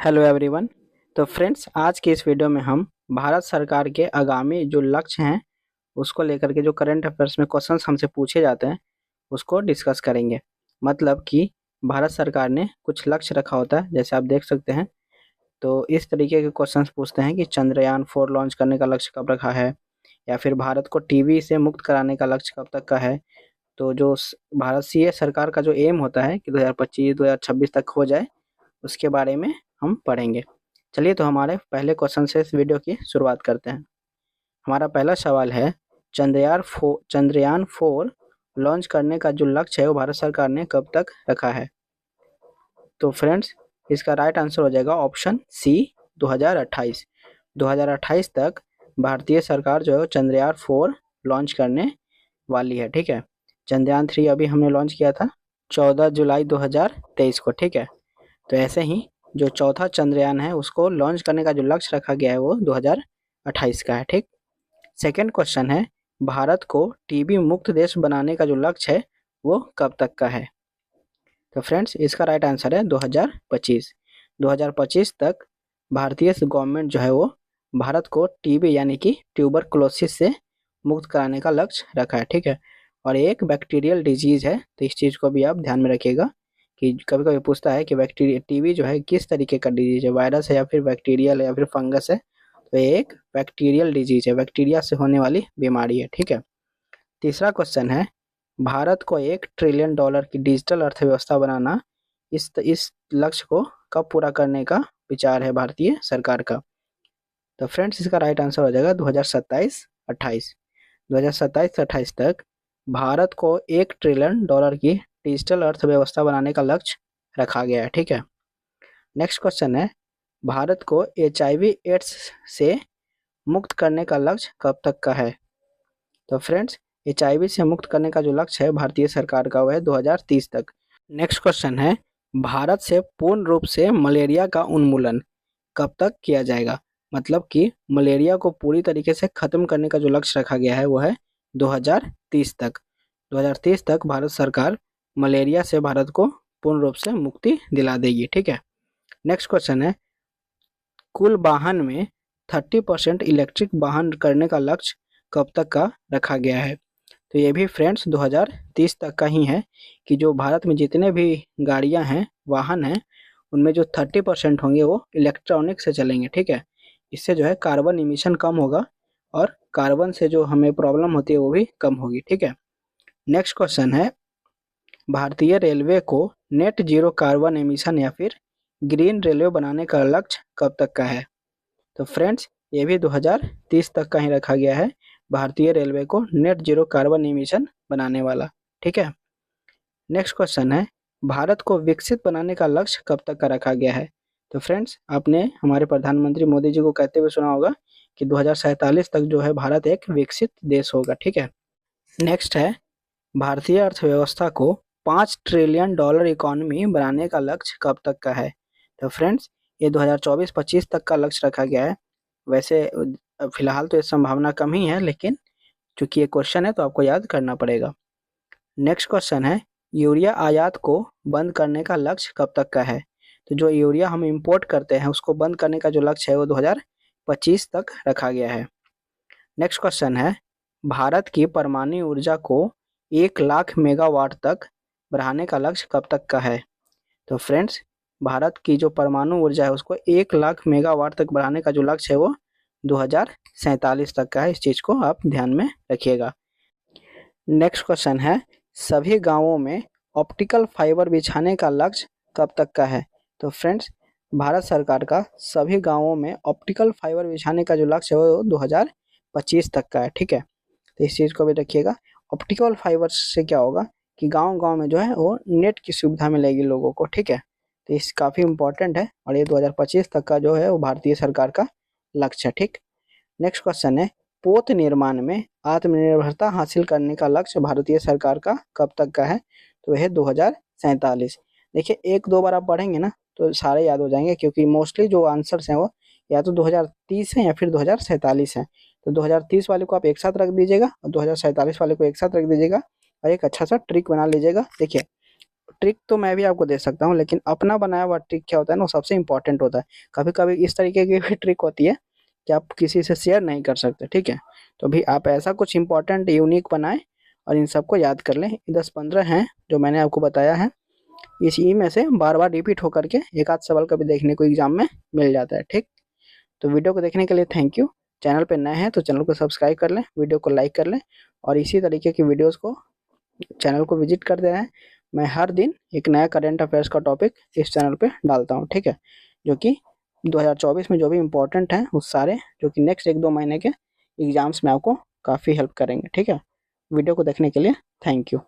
Hello everyone. तो friends, आज की इस वीडियो में हम भारत सरकार के आगामी जो लक्ष्य हैं उसको लेकर के जो करंट अफेयर्स में क्वेश्चंस हमसे पूछे जाते हैं उसको डिस्कस करेंगे। मतलब कि भारत सरकार ने कुछ लक्ष्य रखा होता है, जैसे आप देख सकते हैं। तो इस तरीके के क्वेश्चंस पूछते हैं कि चंद्रयान 4 लॉन्च करने का लक्ष्य कब रखा है, या फिर भारत को टीबी से मुक्त कराने का लक्ष्य कब तक का है। तो जो भारतीय सरकार का जो एम होता है कि 2025-2026 तक हो जाए, उसके बारे में हम पढ़ेंगे। चलिए, तो हमारे पहले क्वेश्चन से इस वीडियो की शुरुआत करते हैं। हमारा पहला सवाल है, चंद्रयान 4 लॉन्च करने का जो लक्ष्य है वो भारत सरकार ने कब तक रखा है। तो फ्रेंड्स, इसका राइट आंसर हो जाएगा ऑप्शन सी, 2028। 2028 तक भारतीय सरकार जो है चंद्रयान 4 लॉन्च करने वाली है। ठीक है। चंद्रयान 3 अभी हमने लॉन्च किया था 14 जुलाई 2023 को। ठीक है। तो ऐसे ही जो चौथा चंद्रयान है उसको लॉन्च करने का जो लक्ष्य रखा गया है वो 2028 का है। ठीक। सेकंड क्वेश्चन है, भारत को टीबी मुक्त देश बनाने का जो लक्ष्य है वो कब तक का है। तो फ्रेंड्स, इसका राइट आंसर है 2025। 2025 तक भारतीय गवर्नमेंट जो है वो भारत को टीबी यानी कि ट्यूबरकुलोसिस से मुक्त कराने का लक्ष्य रखा है। ठीक है। और एक बैक्टीरियल डिजीज है, तो इस चीज़ को भी आप ध्यान में रखिएगा कि कभी कभी पूछता है कि बैक्टीरिया टीबी जो है किस तरीके का डिजीज है, वायरस है या फिर बैक्टीरियल है या फिर फंगस है। तो ये एक बैक्टीरियल डिजीज है, बैक्टीरिया से होने वाली बीमारी है। ठीक है। तीसरा क्वेश्चन है, भारत को $1 ट्रिलियन की डिजिटल अर्थव्यवस्था बनाना, इस लक्ष्य को कब पूरा करने का विचार है भारतीय सरकार का। तो फ्रेंड्स, इसका राइट आंसर हो जाएगा 2027-28। 2027-28 तक भारत को $1 ट्रिलियन की डिजिटल अर्थव्यवस्था बनाने का लक्ष्य रखा गया है। ठीक है। नेक्स्ट क्वेश्चन है, भारत को HIV एड्स से मुक्त करने का लक्ष्य कब तक का है। तो फ्रेंड्स, HIV से मुक्त करने का जो लक्ष्य है भारतीय सरकार का वो है 2030 तक। नेक्स्ट क्वेश्चन है, भारत से पूर्ण रूप से मलेरिया का उन्मूलन कब तक किया जाएगा। मतलब कि मलेरिया को पूरी तरीके से खत्म करने का जो लक्ष्य रखा गया है वो है 2030 तक। 2030 तक भारत सरकार मलेरिया से भारत को पूर्ण रूप से मुक्ति दिला देगी। ठीक है। नेक्स्ट क्वेश्चन है, कुल वाहन में 30% इलेक्ट्रिक वाहन करने का लक्ष्य कब तक का रखा गया है। तो ये भी फ्रेंड्स 2030 तक का ही है कि जो भारत में जितने भी गाड़ियां हैं, वाहन हैं, उनमें जो 30% होंगे वो इलेक्ट्रॉनिक से चलेंगे। ठीक है। इससे जो है कार्बन इमिशन कम होगा और कार्बन से जो हमें प्रॉब्लम होती है वो भी कम होगी। ठीक है। नेक्स्ट क्वेश्चन है, भारतीय रेलवे को नेट जीरो कार्बन एमिशन या फिर ग्रीन रेलवे बनाने का लक्ष्य कब तक का है। तो फ्रेंड्स, ये भी 2030 तक का ही रखा गया है, भारतीय रेलवे को नेट जीरो कार्बन एमिशन बनाने वाला। ठीक है। नेक्स्ट क्वेश्चन है, भारत को विकसित बनाने का लक्ष्य कब तक का रखा गया है। तो फ्रेंड्स, आपने हमारे प्रधानमंत्री मोदी जी को कहते हुए सुना होगा कि 2047 तक जो है भारत एक विकसित देश होगा। ठीक है। नेक्स्ट है, भारतीय अर्थव्यवस्था को $5 ट्रिलियन इकोनॉमी बनाने का लक्ष्य कब तक का है। तो फ्रेंड्स, ये 2024-25 तक का लक्ष्य रखा गया है। वैसे फिलहाल तो ये संभावना कम ही है, लेकिन चूंकि ये क्वेश्चन है तो आपको याद करना पड़ेगा। नेक्स्ट क्वेश्चन है, यूरिया आयात को बंद करने का लक्ष्य कब तक का है। तो जो यूरिया हम इंपोर्ट करते हैं उसको बंद करने का जो लक्ष्य है वो 2025 तक रखा गया है। नेक्स्ट क्वेश्चन है, भारत की परमाणु ऊर्जा को 1 लाख मेगावाट तक बढ़ाने का लक्ष्य कब तक का है। तो फ्रेंड्स, भारत की जो परमाणु ऊर्जा है उसको 1 लाख मेगावाट तक बढ़ाने का जो लक्ष्य है वो 2047 तक का है। इस चीज़ को आप ध्यान में रखिएगा। नेक्स्ट क्वेश्चन है, सभी गांवों में ऑप्टिकल फाइबर बिछाने का लक्ष्य कब तक का है। तो फ्रेंड्स, भारत सरकार का सभी गांवों में ऑप्टिकल फाइबर बिछाने का जो लक्ष्य है वो 2025 तक का है। ठीक है। तो इस चीज़ को भी रखिएगा। ऑप्टिकल फाइबर से क्या होगा कि गांव गांव में जो है वो नेट की सुविधा मिलेगी लोगों को। ठीक है। तो इस काफ़ी इंपॉर्टेंट है और ये 2025 तक का जो है वो भारतीय सरकार का लक्ष्य है। ठीक। नेक्स्ट क्वेश्चन है, पोत निर्माण में आत्मनिर्भरता हासिल करने का लक्ष्य भारतीय सरकार का कब तक का है। तो यह 2047। देखिए, एक दो बार आप पढ़ेंगे ना तो सारे याद हो जाएंगे, क्योंकि मोस्टली जो आंसर्स हैं वो या तो 2030 है या फिर 2047 है। तो 2030 वाले को आप एक साथ रख दीजिएगा और 2047 वाले को एक साथ रख दीजिएगा और एक अच्छा सा ट्रिक बना लीजिएगा। देखिए, ट्रिक तो मैं भी आपको दे सकता हूँ, लेकिन अपना बनाया हुआ ट्रिक क्या होता है ना, वो सबसे इम्पोर्टेंट होता है। कभी कभी इस तरीके की भी ट्रिक होती है कि आप किसी से शेयर नहीं कर सकते, ठीक है। तो भी आप ऐसा कुछ इम्पोर्टेंट यूनिक बनाएं और इन सबको याद कर लें। 10-15 हैं जो मैंने आपको बताया है, इसी में से बार बार रिपीट होकर के एक आध सवाल कभी देखने को एग्जाम में मिल जाता है, ठीक। तो वीडियो को देखने के लिए थैंक यू। चैनल पे नए हैं तो चैनल को सब्सक्राइब कर लें, वीडियो को लाइक कर लें, और इसी तरीके की वीडियोस को चैनल को विजिट करते रहें। मैं हर दिन एक नया करंट अफेयर्स का टॉपिक इस चैनल पे डालता हूँ, ठीक है, जो कि 2024 में जो भी इम्पोर्टेंट हैं उस सारे, जो कि नेक्स्ट 1-2 महीने के एग्जाम्स में आपको काफ़ी हेल्प करेंगे, ठीक है। वीडियो को देखने के लिए थैंक यू।